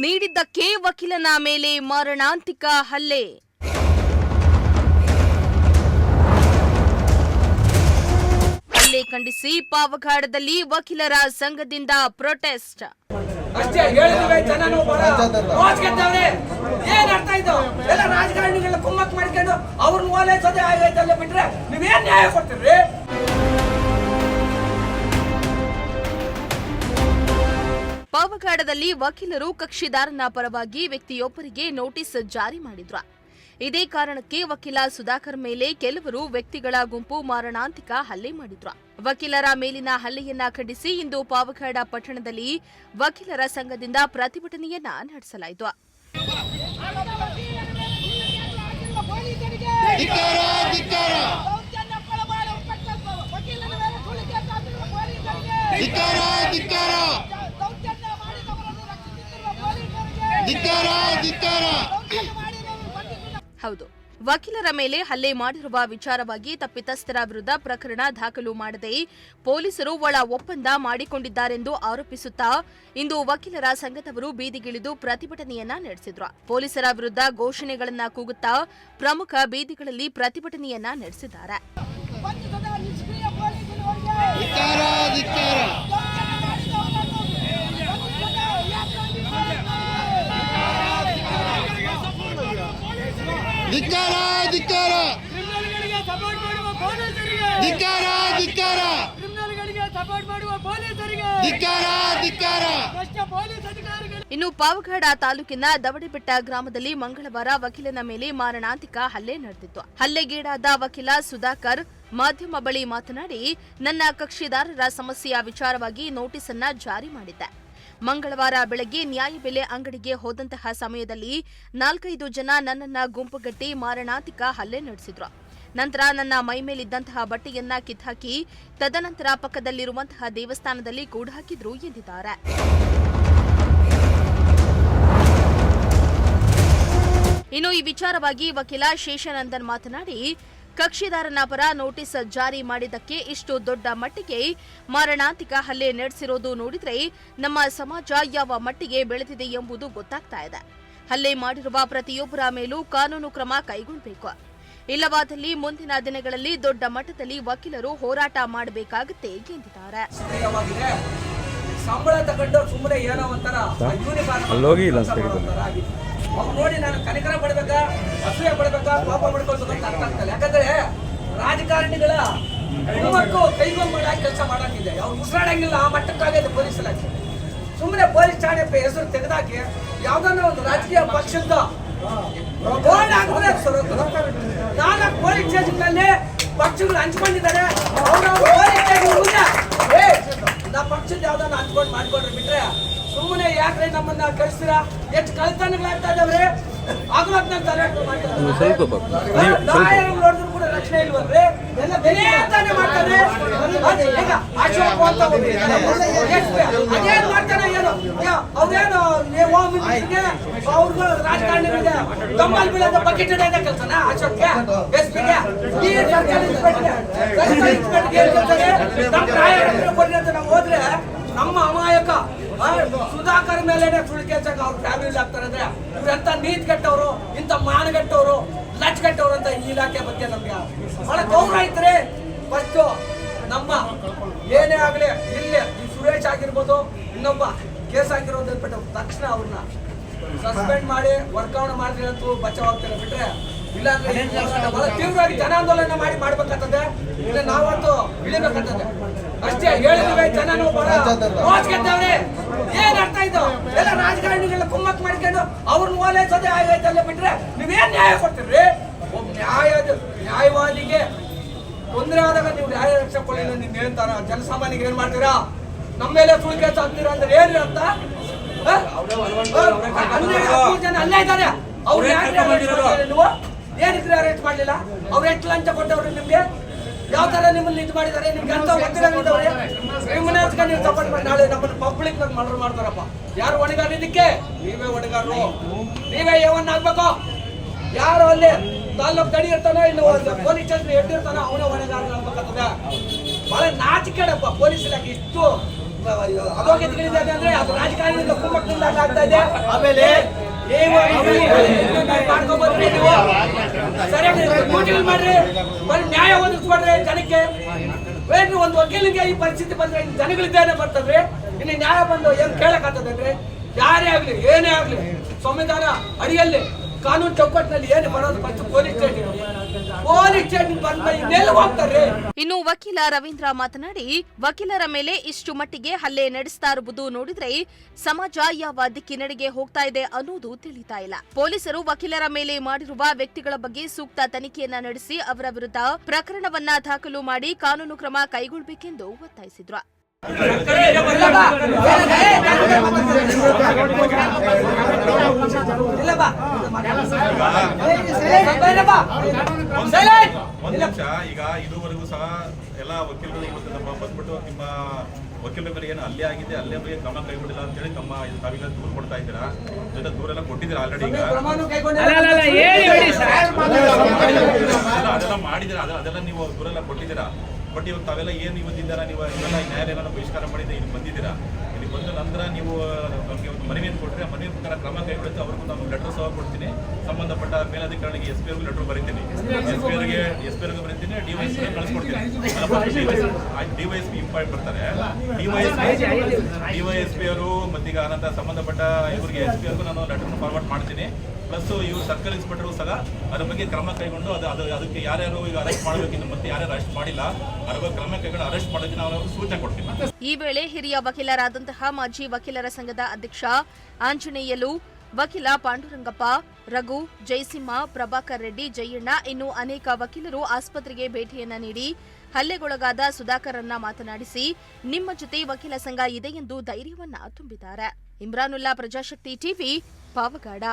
ನೀಡಿದ್ದಕ್ಕೆ ವಕೀಲನ ಮೇಲೆ ಮಾರಣಾಂತಿಕ ಹಲ್ಲೆ. ಹಲ್ಲೆ ಖಂಡಿಸಿ ಪಾವಗಡದಲ್ಲಿ ವಕೀಲರ ಸಂಘದಿಂದ ಪ್ರೊಟೆಸ್ಟ್. ಅಷ್ಟೇ ಹೇಳಿದ್ವಿ, ಜನನು ರೋಜ್ಗೆದ್ದವ್ರೆ. ಏನ್ ಅರ್ಥ ಇದು? ಎಲ್ಲ ರಾಜಕಾರಣಿಗಳ ಕುಮ್ಮಕ್ ಮಾಡ್ಕೊಂಡು ಅವ್ರನ್ನ ಓಲೈಸೋದೇ ಆಗೈತಲ್ಲ ಬಿಟ್ರೆ ನೀವೇನ್ ನ್ಯಾಯ ಕೊಡ್ತೀರಿ? ಪಾವಗಡದಲ್ಲಿ ವಕೀಲರು ಕಕ್ಷಿದಾರನ ಪರವಾಗಿ ವ್ಯಕ್ತಿಯೊಬ್ಬರಿಗೆ ನೋಟಿಸ್ ಜಾರಿ ಮಾಡಿದ್ರು. ಇದೇ ಕಾರಣಕ್ಕೆ ವಕೀಲ ಸುಧಾಕರ್ ಮೇಲೆ ಕೆಲವರು ವ್ಯಕ್ತಿಗಳ ಗುಂಪು ಮಾರಣಾಂತಿಕ ಹಲ್ಲೆ ಮಾಡಿದ್ರು. ವಕೀಲರ ಮೇಲಿನ ಹಲ್ಲೆಯನ್ನ ಖಂಡಿಸಿ ಇಂದು ಪಾವಗಡ ಪಟ್ಟಣದಲ್ಲಿ ವಕೀಲರ ಸಂಘದಿಂದ ಪ್ರತಿಭಟನೆಯನ್ನ ನಡೆಸಲಾಯಿತು. ಹೌದು, ವಕೀಲರ ಮೇಲೆ ಹಲ್ಲೆ ಮಾಡಿರುವ ವಿಚಾರವಾಗಿ ತಪ್ಪಿತಸ್ಥರ ವಿರುದ್ಧ ಪ್ರಕರಣ ದಾಖಲು ಮಾಡದೆ ಪೊಲೀಸರು ಒಳ ಒಪ್ಪಂದ ಮಾಡಿಕೊಂಡಿದ್ದಾರೆಂದು ಆರೋಪಿಸುತ್ತಾ ಇಂದು ವಕೀಲರ ಸಂಘದವರು ಬೀದಿಗಿಳಿದು ಪ್ರತಿಭಟನೆಯನ್ನ ನಡೆಸಿದ್ರು. ಪೊಲೀಸರ ವಿರುದ್ಧ ಘೋಷಣೆಗಳನ್ನ ಕೂಗುತ್ತಾ ಪ್ರಮುಖ ಬೀದಿಗಳಲ್ಲಿ ಪ್ರತಿಭಟನೆಯನ್ನ ನಡೆಸಿದ್ದಾರೆ. ಇನ್ನು ಪಾವಗಡ ತಾಲೂಕಿನ ದವಡೆಬೆಟ್ಟ ಗ್ರಾಮದಲ್ಲಿ ಮಂಗಳವಾರ ವಕೀಲನ ಮೇಲೆ ಮಾರಣಾಂತಿಕ ಹಲ್ಲೆ ನಡೆದಿತ್ತು. ಹಲ್ಲೆಗೀಡಾದ ವಕೀಲ ಸುಧಾಕರ್ ಮಾಧ್ಯಮ ಬಳಿ ಮಾತನಾಡಿ, ನನ್ನ ಕಕ್ಷಿದಾರರ ಸಮಸ್ಯೆಯ ವಿಚಾರವಾಗಿ ನೋಟಿಸ್ ಅನ್ನ ಜಾರಿ ಮಾಡಿದ್ದೆ. ಮಂಗಳವಾರ ಬೆಳಗ್ಗೆ ನ್ಯಾಯಬೆಲೆ ಅಂಗಡಿಗೆ ಹೋದಂತಹ ಸಮಯದಲ್ಲಿ 4-5 ಜನ ನನ್ನನ್ನ ಗುಂಪುಗಟ್ಟಿ ಮಾರಣಾಂತಿಕ ಹಲ್ಲೆ ನಡೆಸಿದ್ರು. ನಂತರ ನನ್ನ ಮೈಮೇಲಿದ್ದಂತಹ ಬಟ್ಟೆಯನ್ನ ಕಿತ್ತಾಕಿ ತದನಂತರ ಪಕ್ಕದಲ್ಲಿರುವಂತಹ ದೇವಸ್ಥಾನದಲ್ಲಿ ಕೂಡಹಾಕಿದ್ರು ಎಂದಿದ್ದಾರೆ. ಇನ್ನು ಈ ವಿಚಾರವಾಗಿ ವಕೀಲ ಶೇಷಾನಂದನ್ ಮಾತನಾಡಿ, ಕಕ್ಷಿದಾರನ ಪರ ನೋಟಿಸ್ ಜಾರಿ ಮಾಡಿದ್ದಕ್ಕೆ ಇಷ್ಟು ದೊಡ್ಡ ಮಟ್ಟಿಗೆ ಮಾರಣಾಂತಿಕ ಹಲ್ಲೆ ನಡೆಸಿರೋದು ನೋಡಿದ್ರೆ ನಮ್ಮ ಸಮಾಜ ಯಾವ ಮಟ್ಟಿಗೆ ಬೆಳೆದಿದೆ ಎಂಬುದು ಗೊತ್ತಾಗ್ತಾ ಇದೆ. ಹಲ್ಲೆ ಮಾಡಿರುವ ಪ್ರತಿಯೊಬ್ಬರ ಮೇಲೂ ಕಾನೂನು ಕ್ರಮ ಕೈಗೊಳ್ಳಬೇಕು. ಇಲ್ಲವಾದಲ್ಲಿ ಮುಂದಿನ ದಿನಗಳಲ್ಲಿ ದೊಡ್ಡ ಮಟ್ಟದಲ್ಲಿ ವಕೀಲರು ಹೋರಾಟ ಮಾಡಬೇಕಾಗುತ್ತೆ ಎಂದಿದ್ದಾರೆ. ಸಂಬಳ ತಗೊಂಡು ಸುಮ್ಮನೆ ಏನೋ ಒಂಥರ ಅವ್ರು ನೋಡಿ ನಾನು ಕನಿಕರ ಪಡ್ಬೇಕಾ, ಅಸೂಯೆ ಪಡ್ಬೇಕಾ, ಪಾಪ ಮಾಡ್ಕೊಳ್ಬೇಕು ಅಂತ ಅರ್ಥ ಆಗ್ತಲ್ಲ. ಯಾಕಂದ್ರೆ ರಾಜಕಾರಣಿಗಳ ಕುಟುಂಬಕ್ಕೂ ಕೈಗೊಂಬಾಗಿ ಕೆಲಸ ಮಾಡಾಕಿದೆ. ಅವ್ರು ಉಸಿರಾಡಂಗಿಲ್ಲ, ಆ ಮಟ್ಟಕ್ಕಾಗಿದೆ ಪೊಲೀಸ್ ಇಲಾಖೆ. ಸುಮ್ಮನೆ ಪೊಲೀಸ್ ಠಾಣೆ ಹೆಸರು ತೆಗೆದಾಕಿ ಯಾವ್ದಾನ ಒಂದು ರಾಜಕೀಯ ಪಕ್ಷದ ಬೋರ್ಡ್ ಹಾಕಿದ್ರೆ 4 ಪೊಲೀಸ್ ಸ್ಟೇಷನ್ನಲ್ಲಿ ಪಕ್ಷಗಳು ಹಂಚ್ಕೊಂಡಿದ್ದಾರೆ. ನಾ ಪಕ್ಷದ ಯಾವ್ದಾನ ಹಂಚ್ಕೊಂಡು ಮಾಡ್ಕೊಂಡ್ರೆ ಬಿಟ್ರೆ ಸುಮ್ಮನೆ ಯಾಕ್ರೆ ನಮ್ಮನ್ನ ಕಳಿಸ್ತೀರಾ? ಎಷ್ಟು ಕಳ್ತನಗಳಾಗ್ತಾ ಇದಾವ್ರೆ. ನೋಡಿದ್ರು ಕೂಡ ರಕ್ಷಣೆ ಇಲ್ವಲ್ರಿ? ಎಲ್ಲ ಬೇತಾನೆ ಮಾಡ್ತಾರೆ. ಈಗ ಅಶೋಕ್ ಅಂತ ಅದೇನ್ ಮಾಡ್ತಾನೆ ಏನು? ಅವ್ರೇನು ಅವ್ರಿಗೂ ರಾಜಕಾರಣಿಗಳಿಗೆ ಕಮ್ಮಲ್ ಬೀಳದ ಬಕೆಟ್ ಹಿಡಿಯೋದ ಕೆಲಸನ ಅಶೋಕ್ಗೆ, ಎಸ್ಪಿಗೆ, ನಾವು ಹೋದ್ರೆ ನಮ್ಮ ಅಮಾಯಕ ಸುಧಾಕರ್ ಮೇಲೆ ಸುಳ್ಳು ಕೇಸಕ್ಕೆ ಅವ್ರ ಫ್ಯಾಮಿಲಿ ಆಗ್ತಾರೆ. ಅಂದ್ರೆ ಇವ್ರೆಂತ ನೀತಿ ಕೆಟ್ಟವರು, ಇಂಥ ಮಾನಗಟ್ಟವರು, ಲಚ್ ಕೆಟ್ಟವರು ಅಂತ ಈ ಇಲಾಖೆ ಬಗ್ಗೆ ನಮ್ಗೆ ಬಹಳ ಗೌರವ ಐತ್ರಿ. ಫಸ್ಟ್ ನಮ್ಮ ಏನೇ ಆಗ್ಲಿ ಇಲ್ಲಿ ಈ ಸುರೇಶ್ ಆಗಿರ್ಬೋದು, ಇನ್ನೊಬ್ಬ ಕೇಸ್ ಆಗಿರೋದ್ರ ಬಿಟ್ಟು ತಕ್ಷಣ ಅವ್ರನ್ನ ಸಸ್ಪೆಂಡ್ ಮಾಡಿ ವರ್ಗಾವಣೆ ಮಾಡಿದ್ರೆ ಅಂತೂ ಬಚಾವಾಗ್ತಾರೆ. ಬಿಟ್ರೆ ಇಲ್ಲಾಂದ್ರೆ ಬಹಳ ತೀವ್ರವಾಗಿ ಜನಾಂದೋಲನ ಮಾಡ್ಬೇಕಾಗ್ತದೆ. ಇಲ್ಲ ನಾವಂತೂ ಇಳಿಬೇಕಾಗ್ತದೆ. ಅಷ್ಟೇ ಹೇಳಿದ್ವಿ, ಜನನು ರೋಜ್ಗೆದ್ದವ್ರೆ. ಏನ್ ಅರ್ಥ ಇದು? ಎಲ್ಲ ರಾಜಕಾರಣಿಗಳ ಕುಮ್ಮಕ್ ಮಾಡ್ಕೊಂಡು ಅವ್ರನ್ನ ಓಲೈಸೋದೇ ಆಗೈತಲ್ಲ ಬಿಟ್ರೆ ನೀವೇನ್ ನ್ಯಾಯ ಕೊಡ್ತೀರಿ? ಒಬ್ಬ ನ್ಯಾಯವಾದಿಗೆ ತೊಂದರೆ ಆದಾಗ ನೀವು ನ್ಯಾಯ ರಕ್ಷೆ ಕೊಡಲಿಲ್ಲ ನೀವು ಹೇಳ್ತಾರ ಜನಸಾಮಾನ್ಯರಿಗೆ ಏನ್ ಮಾಡ್ತೀರಾ? ನಮ್ಮ ಮೇಲೆ ಸುಳ್ಳು ಕೇಸ್ ಹಾಕ್ತೀರಾ ಅಂದ್ರೆ ಏನ್ ಅರ್ಥ? 10 ಜನ ಅಲ್ಲೇ ಇದ್ದಾರೆ. ಅವ್ರು ಏನಿದ್ರೆ ಅರೆಸ್ಟ್ ಮಾಡ್ಲಿಲ್ಲ? ಅವ್ರು ಎಷ್ಟು ಲಂಚ ಕೊಟ್ಟವ್ರು ನಿಮ್ಗೆ? ಯಾವ ತರ ನಿಮ್ಮನ್ನ ಇದು ಮಾಡಿದ್ದಾರೆ? ನಿಮ್ಗೆ ಅಂತ ಗೊತ್ತಿರೋದವ್ರೆ ನಿಮ್ಮನ್ನ ನೀವು ಸಪೋರ್ಟ್ ಮಾಡಿ ನಾಳೆ ನಮ್ಮನ್ನ ಪಬ್ಲಿಕ್ ಮರ್ಡರ್ ಮಾಡ್ತಾರಪ್ಪ. ಯಾರು ಹೊಣೆಗಾರ? ಇದಕ್ಕೆ ನೀವೇ ಹೊಣೆಗಾರರು. ನೀವೇ ಏವನ್ನ ಆಗ್ಬೇಕು. ಯಾರು ಅಲ್ಲಿ ತಾಲ್ಲೂಕು ತಡಿ ಇರ್ತಾನೋ ಇಲ್ಲಿ ಪೊಲೀಸ್ ಸ್ಟೇಷನ್ ಎಡ್ಡಿರ್ತಾನೋ ಅವನೇ ಹೊಣೆಗಾರ ಆಗ್ಬೇಕಾಗ್ತದೆ. ಬಹಳ ನಾಚಿಕೆಡಪ್ಪ ಪೊಲೀಸ್ ಇಲಾಖೆ. ಇಷ್ಟು ಅಧೋಗತಿಗಳಿದೆ ಅಂದ್ರೆ ಅದು ರಾಜಕಾರಣಿಯಿಂದ ಕುಮ್ಮಕ್ಕಿಂದ ಆಗ್ತಾ ಇದೆ. ಆಮೇಲೆ ಮಾಡ್ಕೊಬಂದ್ರಿ ನೀವು ಸರಿಯಾಗಿ ಡ್ಯೂಟಿಗಳು ಮಾಡ್ರಿ, ಬರೀ ನ್ಯಾಯ ಒದಗಿಸ್ಕೊಡ್ರಿ ಜನಕ್ಕೆ. ಏನು ಒಂದು ವಕೀಲಿಗೆ ಈ ಪರಿಸ್ಥಿತಿ ಬಂದ್ರೆ ಜನಗಳಿದ್ದೇನೆ ಬರ್ತದ್ರಿ, ಇನ್ನು ನ್ಯಾಯ ಬಂದು ಏನು ಕೇಳಕ್ಕಾಗ್ತದನ್ರಿ? ಯಾರೇ ಆಗ್ಲಿ ಏನೇ ಆಗ್ಲಿ ಸಂವಿಧಾನ ಅಡಿಯಲ್ಲಿ ಕಾನೂನು ಚೌಕಟ್ಟಿನಲ್ಲಿ ಏನು ಬರೋದು ಫಸ್ಟ್ ಪೊಲೀಸ್ ಸ್ಟೇಷನ್ ಬಂದ ಇನ್ನೆಲ್ಲ ಹೋಗ್ತಾರೆ. ಇನ್ನು ವಕೀಲ ರವೀಂದ್ರ ಮಾತನಾಡಿ, ವಕೀಲರ ಮೇಲೆ ಇಷ್ಟು ಮಟ್ಟಿಗೆ ಹಲ್ಲೆ ನಡೆಸ್ತಾ ಇರುವುದು ನೋಡಿದ್ರೆ ಸಮಾಜ ಯಾವ ದಿಕ್ಕಿನಡೆಗೆ ಹೋಗ್ತಾ ಇದೆ ಅನ್ನೋದು ತಿಳಿತಾ ಇಲ್ಲ. ಪೊಲೀಸರು ವಕೀಲರ ಮೇಲೆ ಮಾಡಿರುವ ವ್ಯಕ್ತಿಗಳ ಬಗ್ಗೆ ಸೂಕ್ತ ತನಿಖೆಯನ್ನ ನಡೆಸಿ ಅವರ ವಿರುದ್ಧ ಪ್ರಕರಣವನ್ನ ದಾಖಲು ಮಾಡಿ ಕಾನೂನು ಕ್ರಮ ಕೈಗೊಳ್ಳಬೇಕೆಂದು ಒತ್ತಾಯಿಸಿದ್ರು. ಈಗ ಇದುವರೆಗೂ ಸಹ ಎಲ್ಲ ವಕೀಲರು ಇವತ್ತು ನಮ್ಮ ಬಂದ್ಬಿಟ್ಟು ನಿಮ್ಮ ವಕೀಲರ ಮೇಲೆ ಏನು ಅಲ್ಲೇ ಆಗಿದೆ ಅಲ್ಲೇ ಬಗ್ಗೆ ಕ್ರಮ ಕೈಗೊಂಡಿಲ್ಲ ಅಂತ ಹೇಳಿ ತಮ್ಮ ತಾವೀಗ ದೂರು ಕೊಡ್ತಾ ಇದ್ದೀರಾ, ಜೊತೆ ದೂರೆಲ್ಲ ಕೊಟ್ಟಿದ್ದೀರಾ ಆಲ್ರೆಡಿ. ಈಗ ಅದೆಲ್ಲ ಮಾಡಿದ್ದೀರಾ, ಅದೆಲ್ಲ ನೀವು ದೂರೆಲ್ಲ ಕೊಟ್ಟಿದ್ದೀರಾ. ಬಟ್ ಇವಾಗ ತಾವೆಲ್ಲ ಏನು ಇವತ್ತಿದ್ದಾರ ನೀವು ಇವೆಲ್ಲ ನ್ಯಾಯಾಲಯನ ಬಹಿಷ್ಕಾರ ಮಾಡಿದ್ರೆ ಇಲ್ಲಿ ಬಂದಿದ್ದೀರಾ. ಇಲ್ಲಿ ಬಂದ ನಂತರ ನೀವು ನಮಗೆ ಒಂದು ಮನವಿಯನ್ನು ಕೊಟ್ಟರೆ ಆ ಮನವಿ ಪ್ರಕಾರ ಕ್ರಮ ಕೈಗೊಳ್ಳುತ್ತೆ. ಅವ್ರಿಗೂ ನಾನು ಲೆಟರ್ ಸಹ ಕೊಡ್ತೀನಿ. ಸಂಬಂಧಪಟ್ಟ ಮೇಲಧಿಕಾರಿಗೆ ಎಸ್ ಪಿ ಅವ್ರಿಗೆ ಲೆಟರ್ ಬರೀತೀನಿ, ಎಸ್ ಪಿ ಅವ್ರಿಗೆ ಬರೀತೀನಿ, ಡಿವೈಎಸ್ಪಿ ಕಳಿಸ್ಕೊಡ್ತೀನಿ. ಡಿವೈಎಸ್ಪಿ ಇಂಪಾರ್ಟೆಂಟ್ ಬರ್ತಾರೆ. ಡಿವೈಎಸ್ಪಿ ಅವರು ಮತ್ತೀಗ ಅನಂತರ ಸಂಬಂಧಪಟ್ಟ ಇವರಿಗೆ ಎಸ್ ಪಿ ಅವ್ರಿಗೂ ನಾನು ಲೆಟರ್ನ ಫಾರ್ವರ್ಡ್ ಮಾಡ್ತೀನಿ. ಪ್ಲಸ್ ಇವರು ಸರ್ಕಲ್ ಇನ್ಸ್ಪೆಕ್ಟರ್ ಸಹ ಅದ್ರ ಬಗ್ಗೆ ಕ್ರಮ ಕೈಗೊಂಡು ಅದಕ್ಕೆ ಯಾರ್ಯಾರು ಈಗ ಅರೆಸ್ಟ್ ಮಾಡಬೇಕಿನ್ನು ಮತ್ತೆ ಯಾರ್ಯಾರು ಅರೆಸ್ಟ್ ಮಾಡಿಲ್ಲ ಅದ್ರ ಬಗ್ಗೆ ಕ್ರಮ ಕೈಗೊಂಡು ಅರೆಸ್ಟ್ ಮಾಡೋದಕ್ಕೆ ನಾವು ಸೂಚನೆ ಕೊಡ್ತೀವಿ. ಈ ವೇಳೆ ಹಿರಿಯ ವಕೀಲರಾದಂತಹ ಮಾಜಿ ವಕೀಲರ ಸಂಘದ ಅಧ್ಯಕ್ಷ ಆಂಜನೇಯಲು, ವಕೀಲ ಪಾಂಡುರಂಗಪ್ಪ, ರಘು, ಜಯಸಿಂಹ, ಪ್ರಭಾಕರ್ ರೆಡ್ಡಿ, ಜಯಣ್ಣ ಇನ್ನು ಅನೇಕ ವಕೀಲರು ಆಸ್ಪತ್ರೆಗೆ ಭೇಟಿಯನ್ನ ನೀಡಿ ಹಲ್ಲೆಗೊಳಗಾದ ಸುಧಾಕರ್ರನ್ನ ಮಾತನಾಡಿಸಿ ನಿಮ್ಮ ಜೊತೆ ವಕೀಲ ಸಂಘ ಇದೆ ಎಂದು ಧೈರ್ಯವನ್ನ ತುಂಬಿದ್ದಾರೆ. ಇಮ್ರಾನುಲ್ಲಾ, ಪ್ರಜಾಶಕ್ತಿ ಟಿವಿ, ಪಾವಗಡ.